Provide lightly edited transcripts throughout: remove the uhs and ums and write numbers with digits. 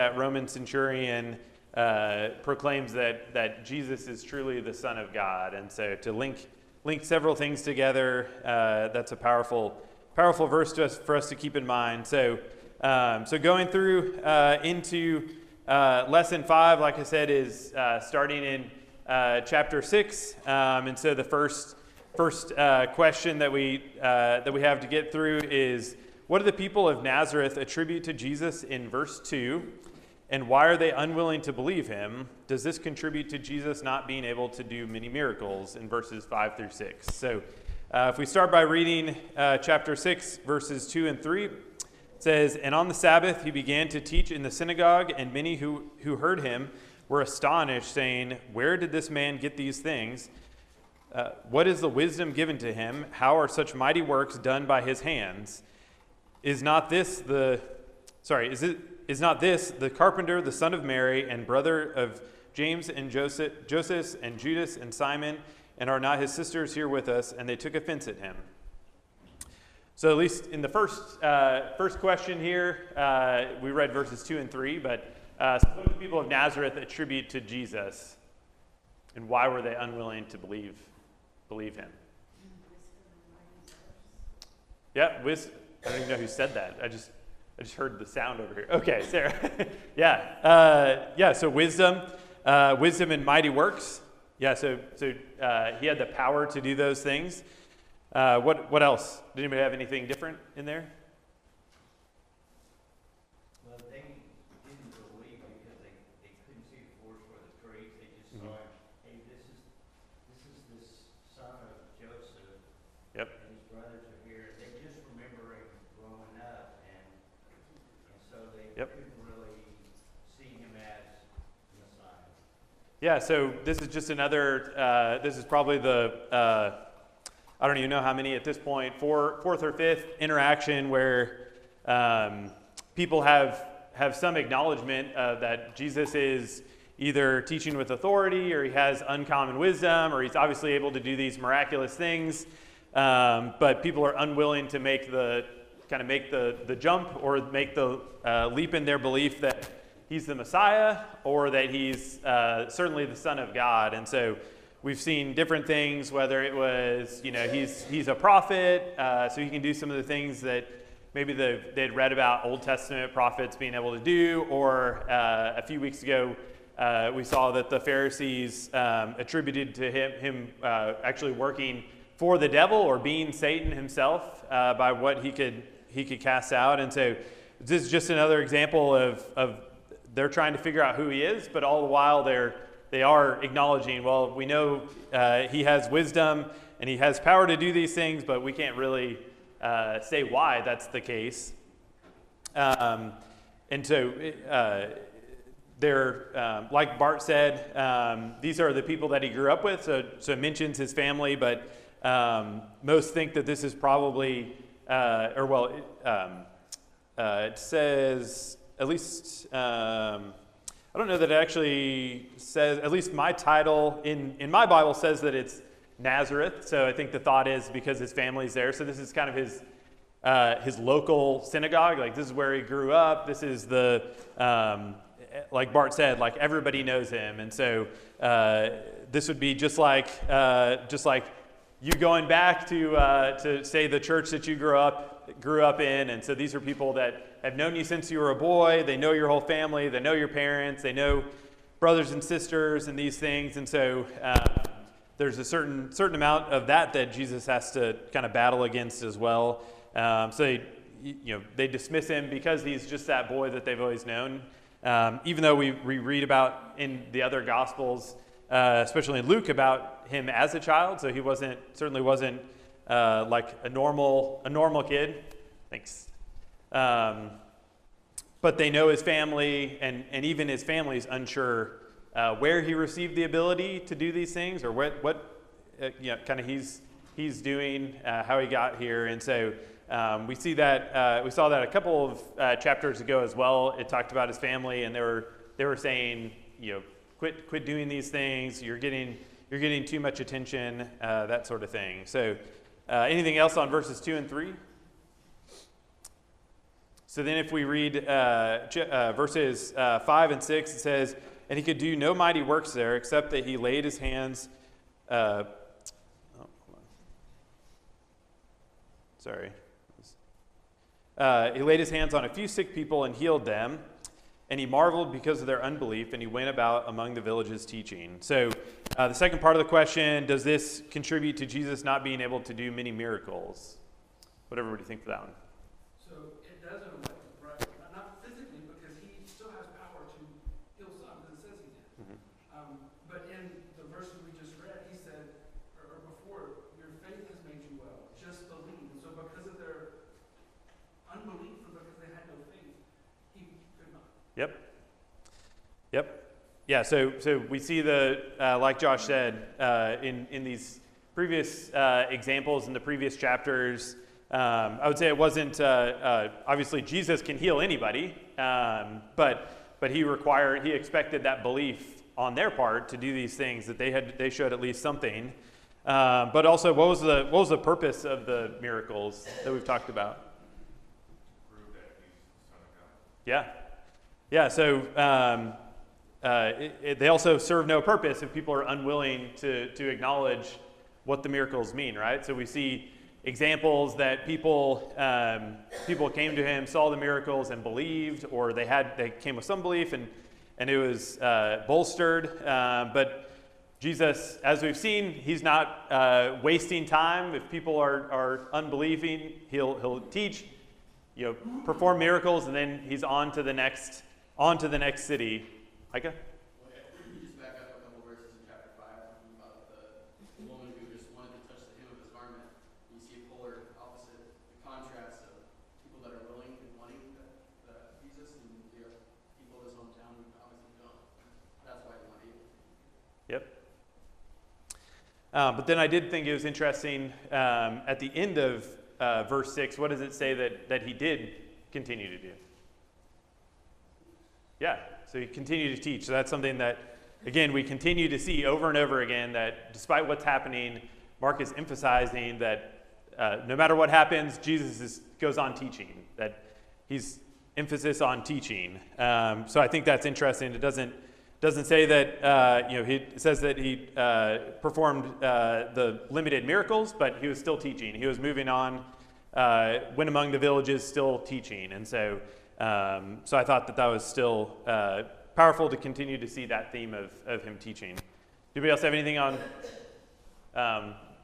that Roman centurion proclaims that Jesus is truly the Son of God. And so to link several things together, that's a powerful verse for us to keep in mind. So going through into lesson 5, like I said, is starting in chapter 6. And so the first question that we have to get through is, what do the people of Nazareth attribute to Jesus in verse 2? And why are they unwilling to believe him? Does this contribute to Jesus not being able to do many miracles in verses 5 through 6? So if we start by reading chapter 6, verses 2 and 3, it says, "And on the Sabbath he began to teach in the synagogue, and many who heard him were astonished, saying, 'Where did this man get these things? What is the wisdom given to him? How are such mighty works done by his hands? Is not this the carpenter, the son of Mary, and brother of James and Joseph and Judas and Simon? And are not his sisters here with us?' And they took offense at him." So at least in the first question here, we read verses 2 and 3, but so what do the people of Nazareth attribute to Jesus? And why were they unwilling to believe him? Yeah, I don't even know who said that. I just heard the sound over here. Okay, Sarah. So wisdom and mighty works. Yeah, so he had the power to do those things. What else? Did anybody have anything different in there? Well, they didn't believe because they couldn't see the forest for the trees. They just saw him. Hey, this is this son of Joseph. Yep. And his brothers are here. They just remember him growing up, and so they couldn't really see him as Messiah. Yeah, so this is just another, this is probably the, I don't even know how many at this point, fourth or fifth interaction where people have some acknowledgement that Jesus is either teaching with authority, or he has uncommon wisdom, or he's obviously able to do these miraculous things, but people are unwilling to make the jump or make the leap in their belief that he's the Messiah, or that he's certainly the Son of God. And so we've seen different things, whether it was, he's a prophet, so he can do some of the things that maybe they'd read about Old Testament prophets being able to do, or a few weeks ago, we saw that the Pharisees attributed to him actually working for the devil, or being Satan himself, by what he could cast out. And so this is just another example of they're trying to figure out who he is, but all the while they are acknowledging, well, we know he has wisdom and he has power to do these things, but we can't really say why that's the case. And so they're, like Bart said, these are the people that he grew up with, so it mentions his family, but most think that this is probably, it says, at least, I don't know that it actually says, at least my title in my Bible says that it's Nazareth, so I think the thought is because his family's there, so this is kind of his local synagogue, like this is where he grew up, this is the, like Bart said, like everybody knows him, and so this would be just like you going back to say the church that you grew up in, and so these are people that have known you since you were a boy. They know your whole family. They know your parents. They know brothers and sisters and these things, and so there's a certain amount of that Jesus has to kind of battle against as well. So they dismiss him because he's just that boy that they've always known. Even though we read about in the other Gospels, especially in Luke, about him as a child, so he certainly wasn't like a normal kid. Thanks. But they know his family, and even his family is unsure where he received the ability to do these things, or what kind of he's doing, how he got here. And so we see that we saw that a couple of chapters ago as well. It talked about his family, and they were saying, quit doing these things. You're getting too much attention, that sort of thing. So anything else on verses 2 and 3? So then if we read verses 5 and 6, it says, "And he could do no mighty works there, except that he laid his hands..." Hold on. Sorry. He laid his hands on a few sick people and healed them. And he marveled because of their unbelief, and he went about among the villages teaching. So the second part of the question, does this contribute to Jesus not being able to do many miracles? What do everybody think for that one? So it does in a way, right? Not physically, because he still has power to heal some, because it says he did. But in the verses we just read, he said, or before, your faith has made you well. Just believe. And so because of their unbelief, or because they had no faith, he could not. Yep. Yeah, so we see like Josh said, in these previous examples in the previous chapters, I would say it wasn't, obviously Jesus can heal anybody, but he expected that belief on their part to do these things, that they showed at least something. But also, what was the purpose of the miracles that we've talked about? To prove that he's the Son of God. Yeah. So they also serve no purpose if people are unwilling to acknowledge what the miracles mean, right? So we see examples that people came to him, saw the miracles, and believed, or they came with some belief, and it was bolstered. But Jesus, as we've seen, he's not wasting time. If people are unbelieving, he'll teach, perform miracles, and then he's on to the next city. Micah? Well, if you just back up a couple verses in chapter 5, talking about the woman who just wanted to touch the hem of his garment. You see a polar opposite, the contrast of people that are willing and wanting Jesus, and you have people in his hometown who obviously don't. That's why he's not able. Yep. But then I did think it was interesting, at the end of verse 6, what does it say that he did continue to do? Yeah, so he continued to teach. So that's something that, again, we continue to see over and over again, that despite what's happening, Mark is emphasizing that no matter what happens, Jesus goes on teaching, that he's emphasis on teaching. So I think that's interesting. It doesn't say that, it says that he performed the limited miracles, but he was still teaching. He was moving on, went among the villages, still teaching. And so I thought that was still powerful to continue to see that theme of him teaching. Anybody else have anything on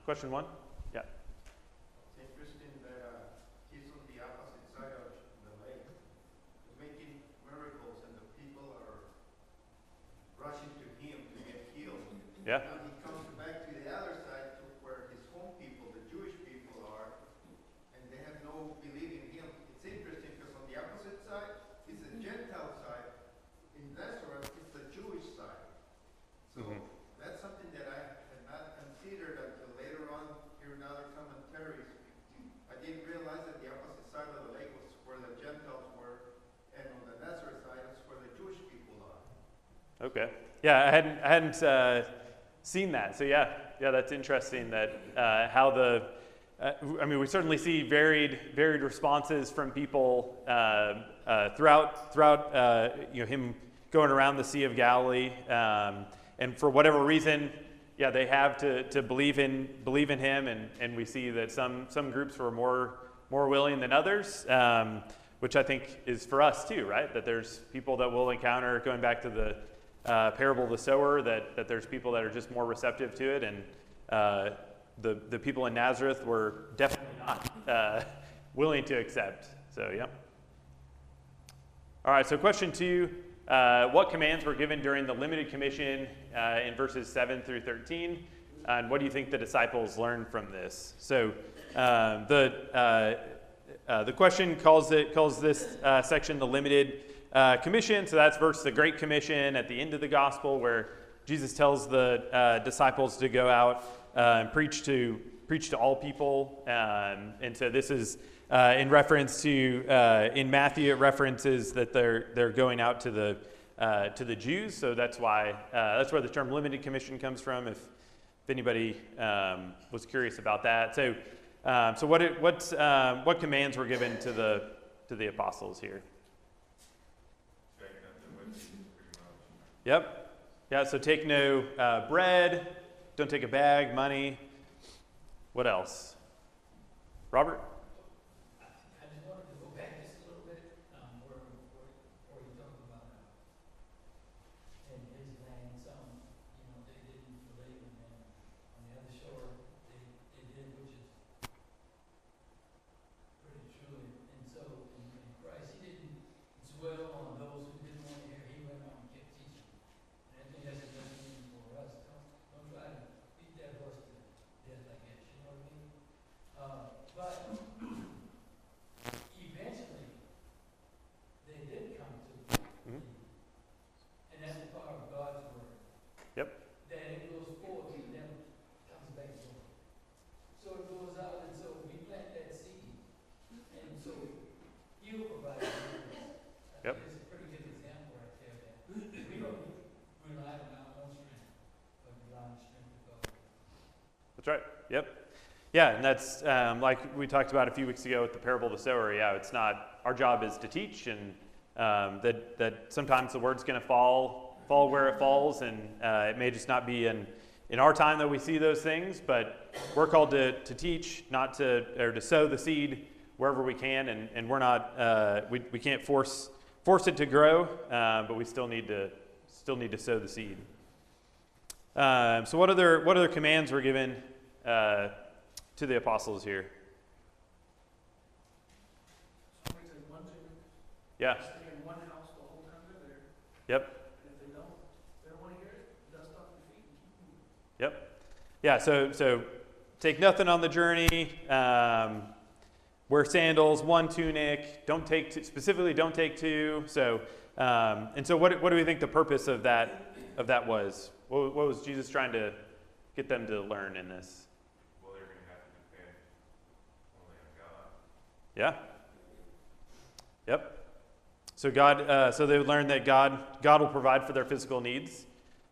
question 1? Yeah. It's interesting that he's on the opposite side of the lake, making miracles, and the people are rushing to him to get healed. Yeah. Now he comes back to the other side, to where his home people, the Jewish people, are, and they have no belief in him. It's interesting because on the opposite side is the Gentile side. In Nazareth, it's the Jewish side. So that's something that I had not considered until later on here in other commentaries. I didn't realize that the opposite side of the lake was where the Gentiles were, and on the Nazareth side is where the Jewish people are. Okay. Yeah, I hadn't seen that. So yeah, that's interesting that how we certainly see varied responses from people throughout him going around the Sea of Galilee, and for whatever reason, they have to believe in him, and we see that some groups were more willing than others, which I think is for us too, right? That there's people that we'll encounter, going back to the parable of the sower, that there's people that are just more receptive to it, and the people in Nazareth were definitely not willing to accept. So, yeah. All right, so question 2, what commands were given during the limited commission in verses 7 through 13, and what do you think the disciples learned from this? So the question calls this section the limited commission. So that's versus the Great Commission at the end of the gospel, where Jesus tells the disciples to go out and preach to all people. And so this is in reference to in Matthew, it references that they're going out to the Jews. So that's why that's where the term limited commission comes from. If anybody was curious about that. So what commands were given to the apostles here. Take nothing with you, pretty much. Yep. Yeah, so take no bread, don't take a bag, money. What else? Robert? I just wanted to go back just a little bit, where you talk about, in his land, some, they didn't believe, and then on the other shore, they did, which is pretty true. And so, in Christ, he didn't dwell on those who didn't want to hear. He went on and kept teaching. And I think that's a good thing for us. Don't try to beat that horse to death, I guess, you know what I mean? But eventually, they did come to Mhm. believe. And that's a part of God's word. Yep. That it goes forth and then comes back forth. So it goes out, and so we plant that seed. And so He'll provide the increase. I Yep. think it's a pretty good example right there that we don't rely on our own strength, but rely on the strength of God. That's right. Yep. Yeah, and that's like we talked about a few weeks ago with the parable of the sower. Yeah, it's not our job is to teach, and that sometimes the word's going to fall where it falls, and it may just not be in our time that we see those things. But we're called to teach, not to sow the seed wherever we can, and we're not we can't force it to grow, but we still need to sow the seed. So what other commands were given to the apostles here? Somebody said one to Yeah. stay in one house the whole time they're there. Yep. And if they don't want to hear it, dust off your feet and keep moving. Yep. Yeah. So take nothing on the journey. Wear sandals, one tunic. Don't take two. So and so what do we think the purpose of that was? What was Jesus trying to get them to learn in this? Well, they're going to have to depend only on God. Yeah. Yep. So so they would learn that God will provide for their physical needs.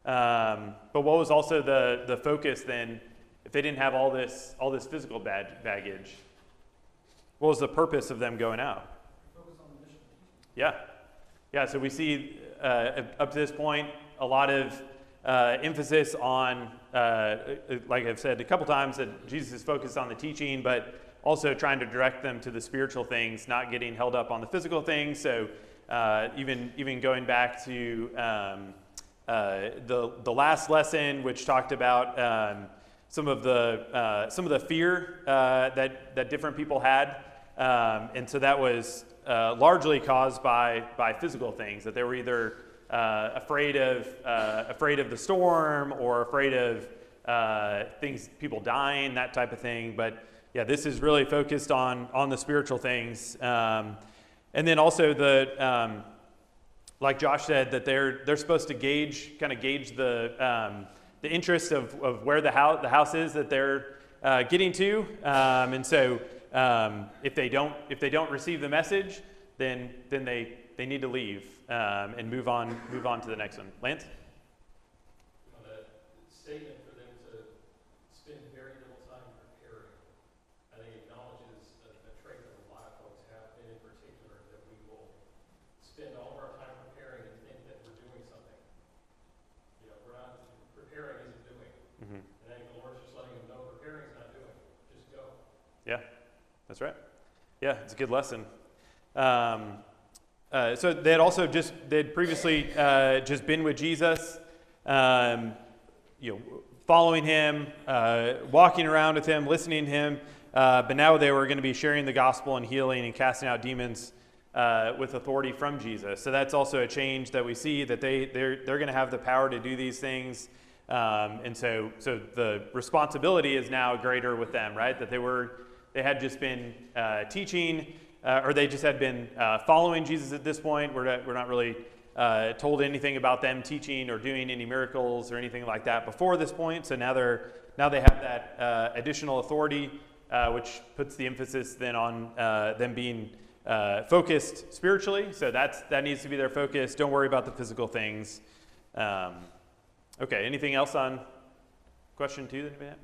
But what was also the focus then, if they didn't have all this physical baggage? What was the purpose of them going out? Focus on the mission. Yeah. Yeah. So we see up to this point a lot of emphasis on, like I've said a couple times, that Jesus is focused on the teaching, but also trying to direct them to the spiritual things, not getting held up on the physical things. So even going back to the last lesson, which talked about some of the fear that different people had, and so that was largely caused by physical things, that they were either afraid of the storm or afraid of people dying, that type of thing. But yeah, this is really focused on the spiritual things, and then also like Josh said, that they're supposed to gauge the interest of where the house is that they're getting to, and so if they don't receive the message, then they need to leave and move on to the next one. Lance? That statement for them to spend very little time preparing, I think acknowledges a trait that a lot of folks have, and in particular that we will spend all of our time preparing and think that we're doing something. We're not preparing isn't doing. Mm-hmm. And I think the Lord's just letting them know preparing is not doing. Just go. Yeah, that's right. Yeah, it's a good lesson. So they'd previously just been with Jesus, following him, walking around with him, listening to him, but now they were going to be sharing the gospel and healing and casting out demons with authority from Jesus. So that's also a change that we see, that they're going to have the power to do these things, and so the responsibility is now greater with them, right? That they had just been teaching. Or they just had been following Jesus at this point. We're not really told anything about them teaching or doing any miracles or anything like that before this point. So now they have that additional authority, which puts the emphasis then on them being focused spiritually. So that needs to be their focus. Don't worry about the physical things. Okay. Anything else on question 2 that anybody had?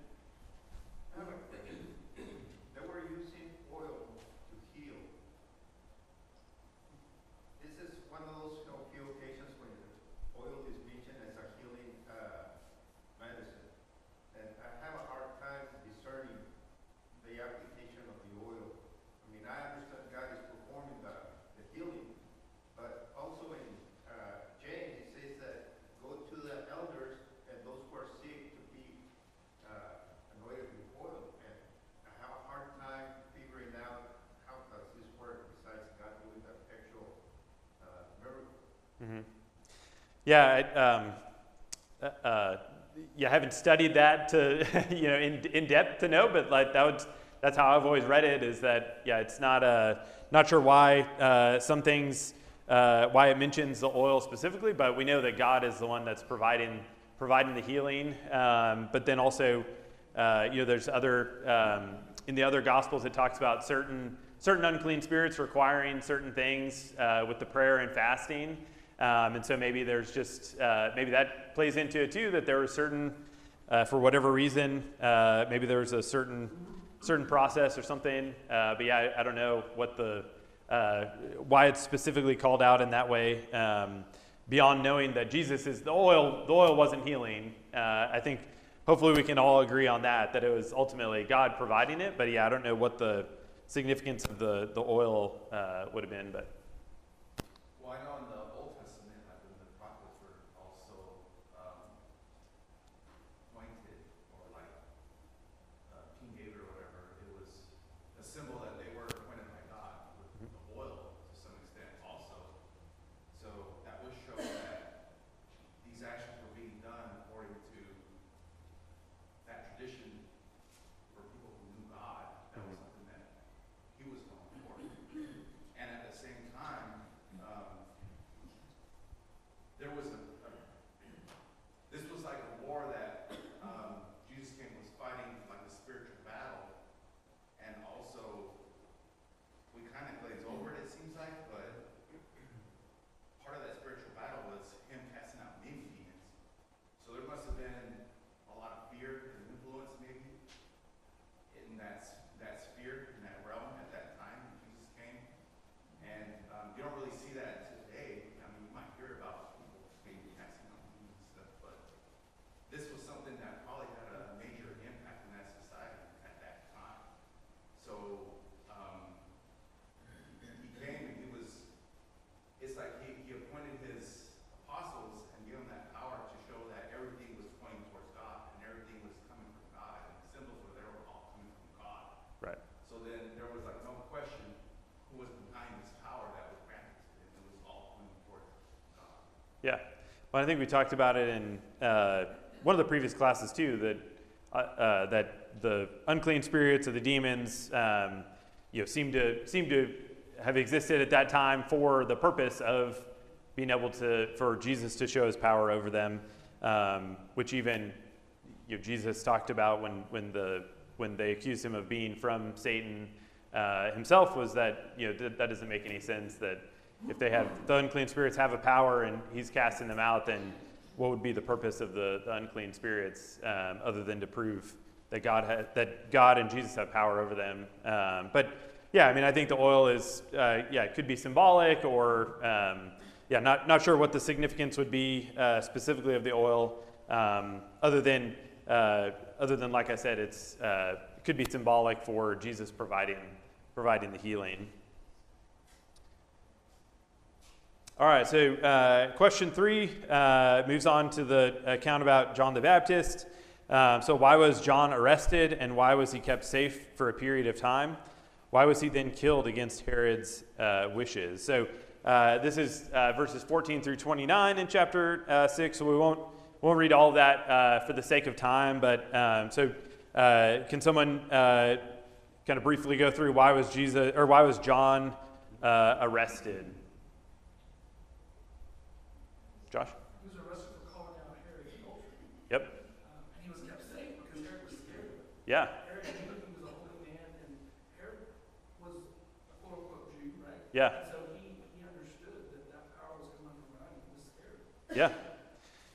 They were using oil to heal. Yeah, I haven't studied that to in depth to know, but like that's how I've always read it. Is that it's not sure why some things why it mentions the oil specifically, but we know that God is the one that's providing the healing. But then also, there's other in the other Gospels it talks about certain unclean spirits requiring certain things with the prayer and fasting. And so maybe there's just maybe that plays into it too, that there was certain for whatever reason maybe there was a certain process or something. But yeah, I don't know what the why it's specifically called out in that way. Beyond knowing that Jesus is the oil wasn't healing. I think hopefully we can all agree on that it was ultimately God providing it. But yeah, I don't know what the significance of the oil would have been, but. Well, I know in the Old Testament, like when the prophets were also anointed, or like King David or whatever, it was a symbol that they were appointed by God with the oil to some extent also. So that would show that these actions were being done according to that tradition for people who knew God. That was something that he was known for. And at the same time, there was this was like a war that Jesus came was fighting like a spiritual battle, and also we kind of glaze over it seems like, but part of that spiritual battle was him casting out many demons. So there must have been a lot of fear and influence maybe in that sphere, in that realm at that time when Jesus came. And you don't really see that today. I mean, you might hear about people maybe casting out demons and stuff, but this was something that probably had a major impact in that society at that time. So he came and it's like he appointed his apostles and gave them that power to show that everything was pointing towards God and everything was coming from God, and the symbols were there were all coming from God. Right. So then there was like no question who was behind this power that was granted to him. It was all pointing towards God. Yeah, well, I think we talked about it in one of the previous classes too. That the unclean spirits or the demons, seem to have existed at that time for the purpose of being able for Jesus to show his power over them, which even Jesus talked about when they accused him of being from Satan himself, was that that doesn't make any sense. That if the unclean spirits have a power and he's casting them out, then what would be the purpose of the unclean spirits other than to prove that God and Jesus have power over them? But yeah, I mean, I think the oil is it could be symbolic, or not sure what the significance would be specifically of the oil, other than like I said, it could be symbolic for Jesus providing the healing. All right, so question 3 moves on to the account about John the Baptist. So why was John arrested, and why was he kept safe for a period of time? Why was he then killed against Herod's wishes? So this is verses 14 through 29 in chapter 6, so we won't read all of that for the sake of time, but can someone kind of briefly go through why was John arrested? Josh? He was arrested for calling out Herod adultery. Yep. And he was kept safe because Herod was scared of him. Yeah. Herod knew he was a holy man, and Herod was a quote-unquote Jew, right? Yeah. And so he understood that power was coming from God, and he was scared. Yeah.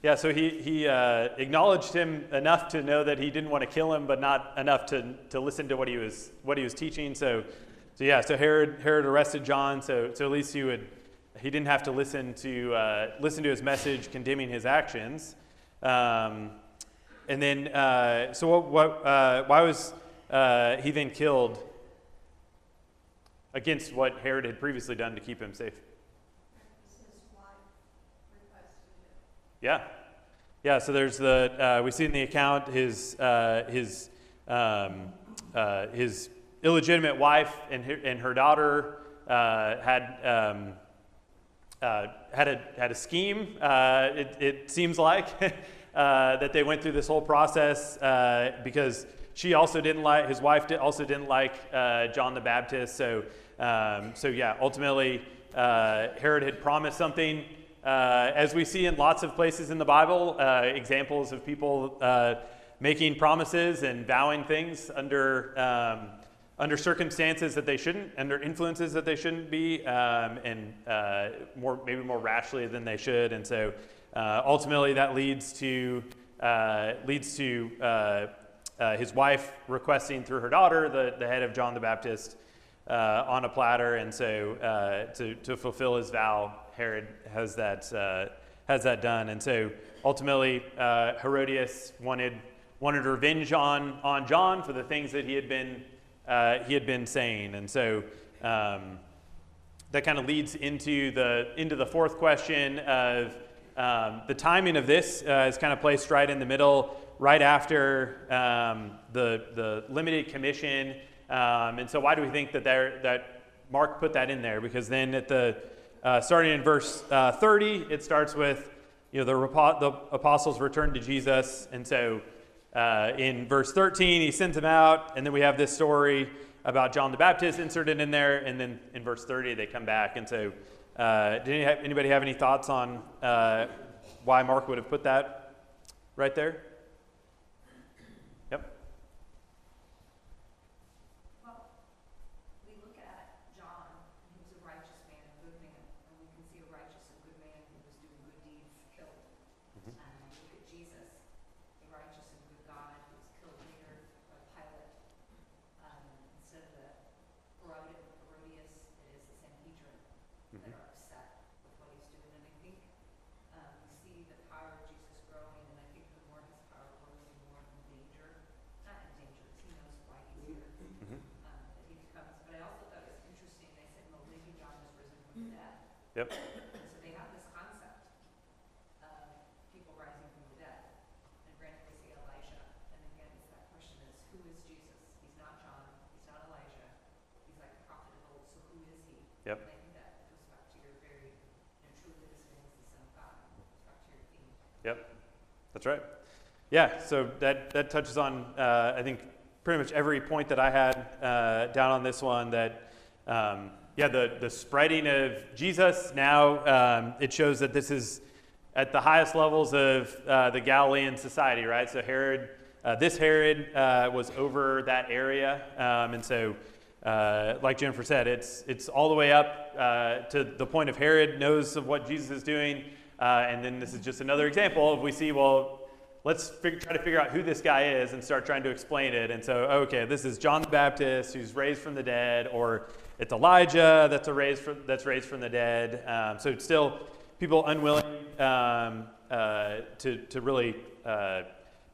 Yeah, so he acknowledged him enough to know that he didn't want to kill him, but not enough to listen to what he was teaching. So Herod arrested John, so at least he didn't have to listen to his message condemning his actions. And then why was he then killed against what Herod had previously done to keep him safe? Yeah. So there's we see in the account his illegitimate wife and her daughter had a scheme. It seems like that they went through this whole process because she also didn't like, his wife also didn't like John the Baptist. So yeah, ultimately Herod had promised something. As we see in lots of places in the Bible, examples of people making promises and vowing things under circumstances that they shouldn't, under influences that they shouldn't be, and maybe more rashly than they should. And so ultimately that leads to his wife requesting through her daughter the head of John the Baptist on a platter. And so to fulfill his vow, Herod has that done. And so ultimately Herodias wanted revenge on John for the things that he had been saying. And so that kind of leads into the fourth question of the timing of this is kind of placed right in the middle, right after the limited commission. And so why do we think that Mark put that in there? Because then at the starting in verse 30, it starts with the apostles returned to Jesus. And so in verse 13, he sends them out, and then we have this story about John the Baptist inserted in there, and then in verse 30, they come back. And so did anybody have any thoughts on why Mark would have put that right there? Yep. Well, we look at John, he was a righteous man, a good man, and we can see a righteous and good man who was doing good deeds killed. Mhm. And we look at Jesus, a righteous and good God who was killed later by Pilate. Instead of the Herodias, it is the Sanhedrin that are upset with what he's doing. And I think we see the power of Jesus growing, and I think the more his power grows, the more in danger, not in danger, because he knows why he's here, that he becomes. But I also thought it was interesting, they said, well, maybe John was risen from the dead. Yep. And so they have this concept of people rising from the dead. And granted, they say Elijah, and again, it's that question is, who is Jesus? He's not John, he's not Elijah, he's like a prophet of old, so who is he? Yep. And I think that goes back to your very, truly this man is the Son of God, goes back to your theme. Yep, that's right. Yeah, so that touches on, I think, pretty much every point that I had down on this one, that, the spreading of Jesus now, it shows that this is at the highest levels of the Galilean society, right? So this Herod was over that area, and so like Jennifer said, it's all the way up to the point of Herod knows of what Jesus is doing. And then this is just another example of we see, well, let's try to figure out who this guy is and start trying to explain it. And so, okay, this is John the Baptist who's raised from the dead, or it's Elijah that's raised from the dead. So it's still people unwilling to really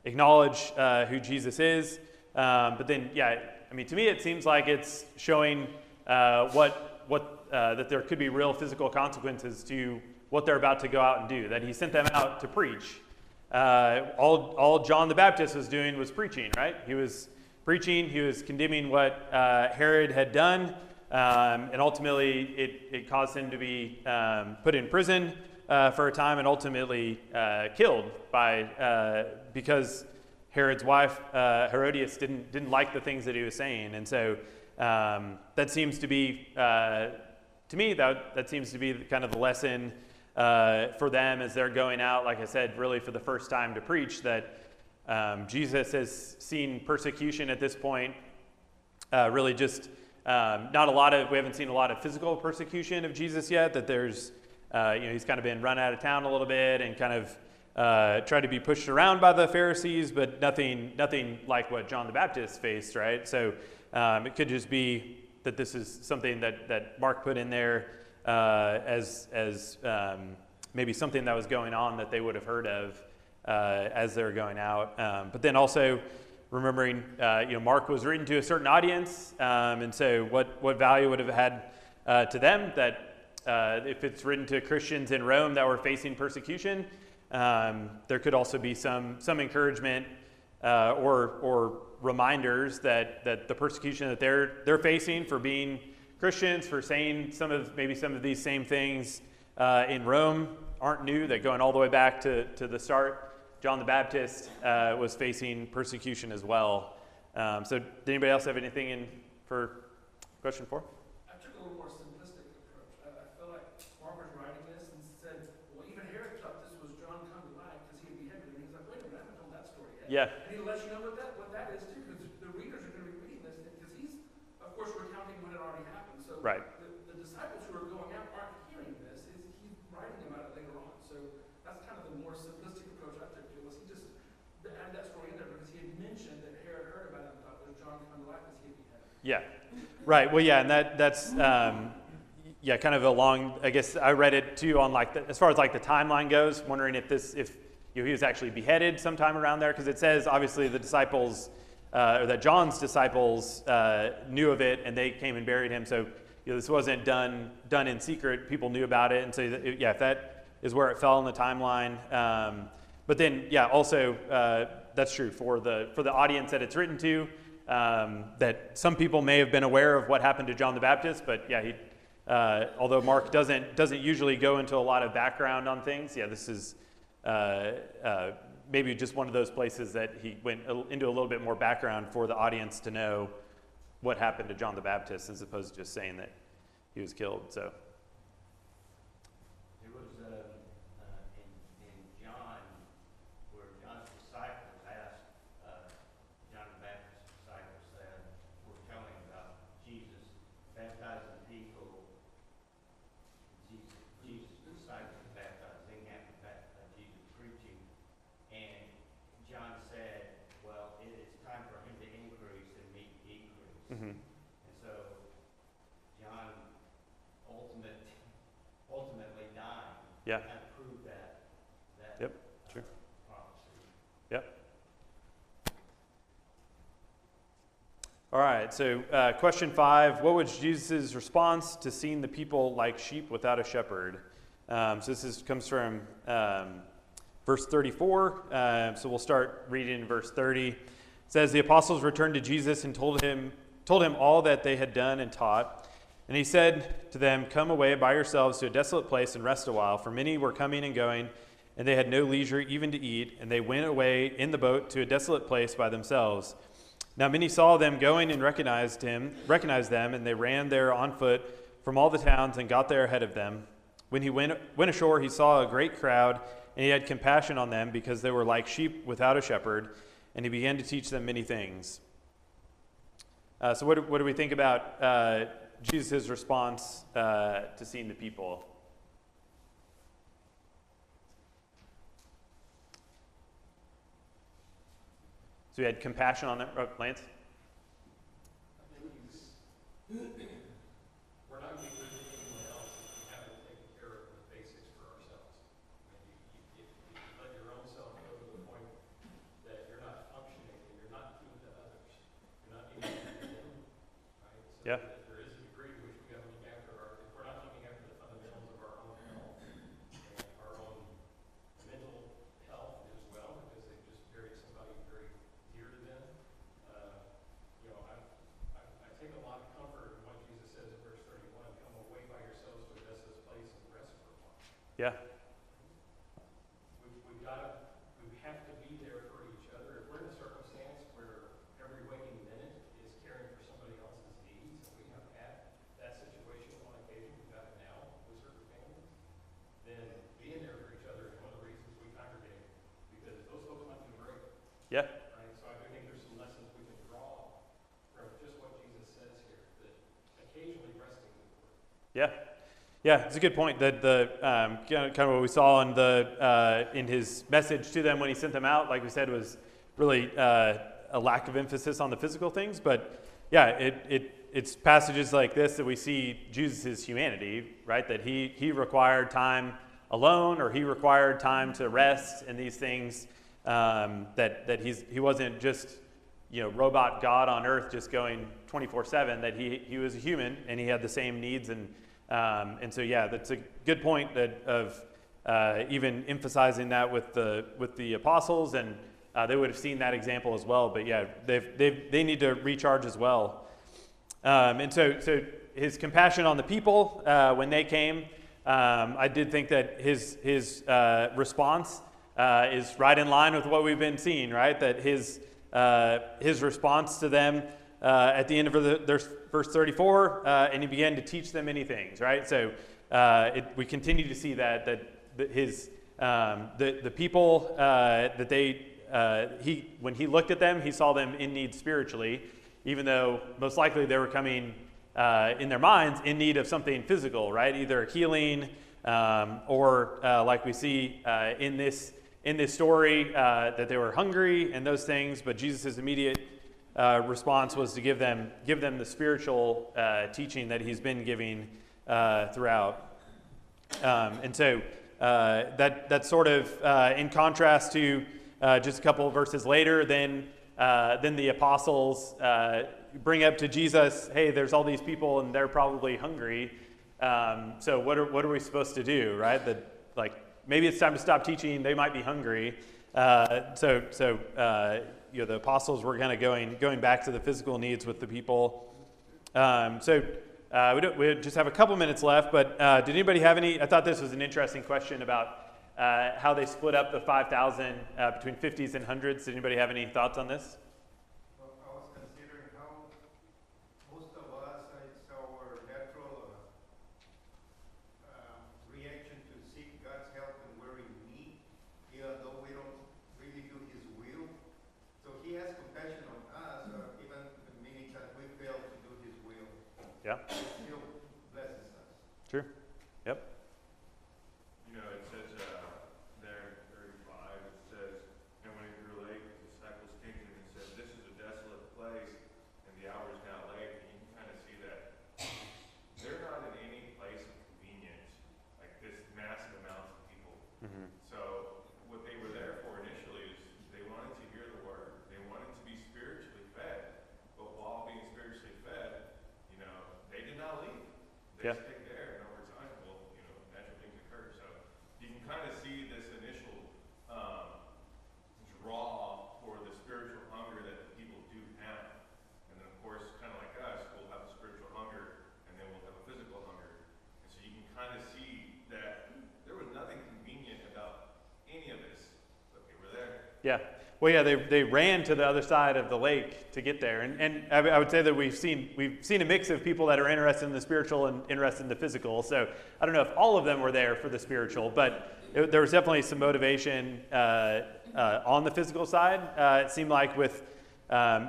acknowledge who Jesus is. But then, to me it seems like it's showing that there could be real physical consequences to what they're about to go out and do, that he sent them out to preach. All John the Baptist was doing was preaching, right? He was preaching, he was condemning what Herod had done, and ultimately it caused him to be put in prison for a time and ultimately killed because Herod's wife, Herodias, didn't like the things that he was saying. And so that seems to be, to me, that seems to be kind of the lesson for them as they're going out, like I said, really for the first time to preach, that Jesus has seen persecution at this point, really just we haven't seen a lot of physical persecution of Jesus yet, that there's, he's kind of been run out of town a little bit and kind of tried to be pushed around by the Pharisees, but nothing like what John the Baptist faced, right? So it could just be that this is something that Mark put in there as maybe something that was going on that they would have heard of as they're going out. But then also remembering, Mark was written to a certain audience, and so what value would have had to them that if it's written to Christians in Rome that were facing persecution, there could also be some encouragement or reminders that the persecution that they're facing for being Christians, for saying some of these same things, in Rome aren't new. They're going all the way back to the start. John the Baptist was facing persecution as well. So did anybody else have anything for question 4? I took a little more simplistic approach. I feel like Mark was writing this and said, well, even Herod thought this was John come to life because he had beheaded him. He's like, wait a minute, I haven't told that story yet. Yeah. And he lets you know what that is too, because the readers are going to be reading this, because he's, of course, recounting what had already happened. So Right. the disciples who are going out aren't hearing this. He's writing about it later on. So that's kind of the more simplistic approach I took to it, was he just added that story in there because he had mentioned that Herod heard about it and thought it was John come to life because he had beheaded. Yeah. Right. Well, yeah, and that's kind of along. I guess I read it too on like as far as like the timeline goes. Wondering if he was actually beheaded sometime around there, because it says obviously the disciples or that John's disciples knew of it and they came and buried him. So this wasn't done in secret. People knew about it, and so if that is where it fell in the timeline. But then also that's true for the audience that it's written to. That some people may have been aware of what happened to John the Baptist, but although Mark doesn't usually go into a lot of background on things, this is maybe just one of those places that he went into a little bit more background for the audience to know what happened to John the Baptist, as opposed to just saying that he was killed. So. There was in John, where John's disciples asked John the Baptist's disciples were telling about Jesus baptizing people. Jesus' disciples baptized. They have Jesus preaching, and John said, "Well, it is time for him to increase and me to decrease." Mm-hmm. And so John ultimately died. Yeah. Kind of proved that. Yep. Sure. Prophecy. Yep. All right, so question 5, what was Jesus' response to seeing the people like sheep without a shepherd? So this comes from verse 34, so we'll start reading in verse 30. It says, the apostles returned to Jesus and told him all that they had done and taught. And he said to them, come away by yourselves to a desolate place and rest a while, for many were coming and going, and they had no leisure even to eat, and they went away in the boat to a desolate place by themselves. Now many saw them going and recognized them, and they ran there on foot from all the towns and got there ahead of them. When he went ashore, he saw a great crowd, and he had compassion on them because they were like sheep without a shepherd, and he began to teach them many things. So what do we think about Jesus' response to seeing the people? So he had compassion on them. Lance? I think we're not going to be good to anyone else if we haven't taken care of the basics for ourselves. I mean, if you let your own self go to the point that you're not functioning and you're not giving to others, you're not giving to them, right? So Yeah. there is a degree to which we have to look after if we're not looking after the fundamentals of our own health and our own mental health as well, because they've just buried somebody very dear to them. I take a lot of comfort in what Jesus says in verse 31, come away by yourselves to a desolate place and rest for a while. Yeah. We have to be there for each other. If we're in a circumstance where every waking minute is caring for somebody else's needs, and we have had that situation on occasion, we've got it now with certain families, then being there for each other is one of the reasons we congregate, because those folks might be great. Yeah. Right? So I do think there's some lessons we can draw from just what Jesus says here, that occasionally resting in the Word. Yeah. Yeah, it's a good point. That kind of what we saw in his message to them when he sent them out, like we said, was really a lack of emphasis on the physical things. But yeah, it's passages like this that we see Jesus' humanity, right? That he required time alone, or he required time to rest in these things. That he wasn't just robot God on earth, just going 24/7. That he was a human and he had the same needs and so yeah, that's a good point of even emphasizing that with the apostles, and they would have seen that example as well. But yeah, they need to recharge as well. And so his compassion on the people when they came, I did think that his response is right in line with what we've been seeing, right? That his response to them at the end of verse 34, and he began to teach them many things, right? So we continue to see that the people that when he looked at them, he saw them in need spiritually, even though most likely they were coming in their minds in need of something physical, right? Either healing or like we see in this story that they were hungry and those things. But Jesus' immediate response was to give them the spiritual teaching that he's been giving throughout. And so that's sort of in contrast to just a couple of verses later. Then the apostles bring up to Jesus, hey, there's all these people and they're probably hungry. So what are we supposed to do, right? Maybe it's time to stop teaching. They might be hungry. So the apostles were kind of going back to the physical needs with the people. We just have a couple minutes left, but did anybody have any? I thought this was an interesting question about how they split up the 5,000 between 50s and 100s. Did anybody have any thoughts on this? Well, I was considering how most of us, it's our natural reaction to seek God's help when we're in need, even though we don't really do His will. So He has compassion on us, even many times we fail to do His will. Yeah. He still blesses us. True. Yep. You know, it says there in 35, it says, and when it grew late, the disciples came to him and said, this is a desolate place, and the hour is now late. And you can kind of see that they're not in any place of convenience, like this massive amounts of people. Mm-hmm. So what they were there for initially is they wanted to hear the word. They wanted to be spiritually fed. But while being spiritually fed, you know, they did not leave. They Yeah. stayed there, and over time, well, you know, natural things occur. So you can kind of see this initial draw for the spiritual hunger that the people do have. And then, of course, kind of like us, we'll have a spiritual hunger, and then we'll have a physical hunger. And so you can kind of see that there was nothing convenient about any of this, but they were there. Yeah. Well, yeah, they ran to the other side of the lake to get there, and I would say that we've seen a mix of people that are interested in the spiritual and interested in the physical. So I don't know if all of them were there for the spiritual, but there was definitely some motivation on the physical side. It seemed like with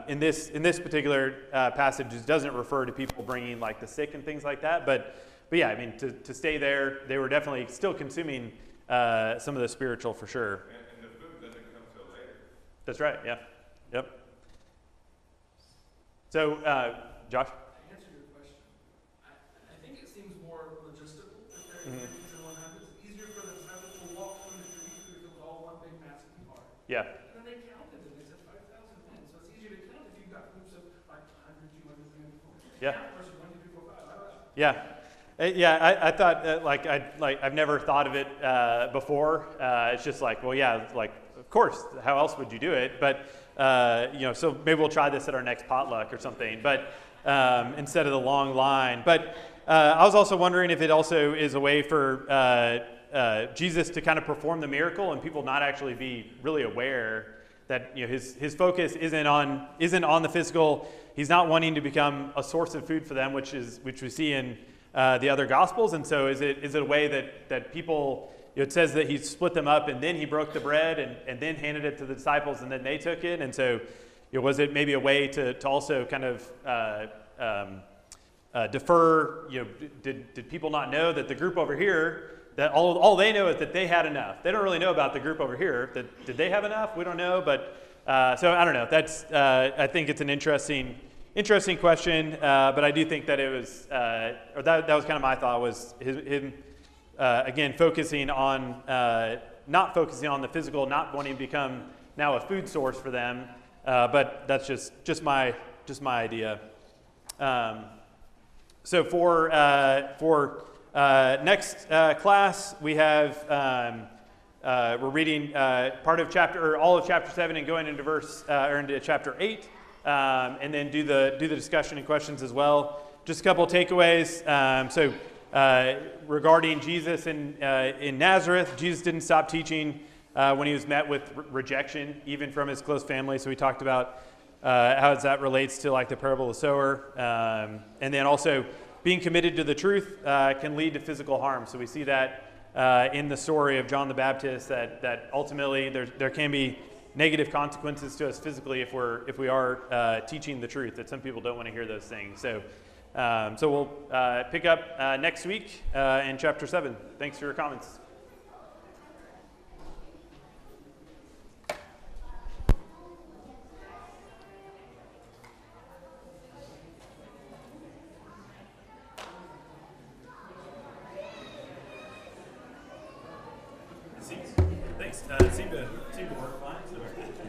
in this particular passage, it doesn't refer to people bringing like the sick and things like that, but yeah, I mean to stay there, they were definitely still consuming some of the spiritual for sure. And the food doesn't come till later. That's right. Yeah. Yep. So, Josh. To answer your question, I think it seems more logistical that they're in the 100s. It's easier for the disciples to walk from the street because it was all one big massive car. Yeah. And then they counted and they said 5,000 men. So it's easier to count if you've got groups of like 100, 200, 300, 400. Yeah. Versus 1, 2, 3, 4, 5. I don't know. Yeah. I thought I've never thought of it before. It's just like, well, yeah, like of course, how else would you do it? But so maybe we'll try this at our next potluck or something. But instead of the long line. But I was also wondering if it also is a way for Jesus to kind of perform the miracle and people not actually be really aware that his focus isn't on the physical. He's not wanting to become a source of food for them, which we see in the other Gospels. And so is it a way that people, it says that he split them up and then he broke the bread and then handed it to the disciples and then they took it. And so was it maybe a way to also kind of defer, did people not know that the group over here, that all they know is that they had enough. They don't really know about the group over here. Did they have enough? We don't know. But so I don't know. That's I think it's an interesting question. But I do think that it was, or that was kind of my thought was him again focusing on not focusing on the physical, not wanting to become now a food source for them. But that's just my idea. So for next class, we have we're reading part of all of chapter 7 and going into into chapter 8, and then do the discussion and questions as well. Just a couple of takeaways. So regarding Jesus in Nazareth, Jesus didn't stop teaching when he was met with rejection, even from his close family. So we talked about how that relates to like the parable of the sower. And then also being committed to the truth can lead to physical harm. So we see that in the story of John the Baptist, that ultimately there can be negative consequences to us physically if we are teaching the truth, that some people don't want to hear those things. So we'll pick up next week in chapter 7. Thanks for your comments. Thanks. Seemed to work fine. So.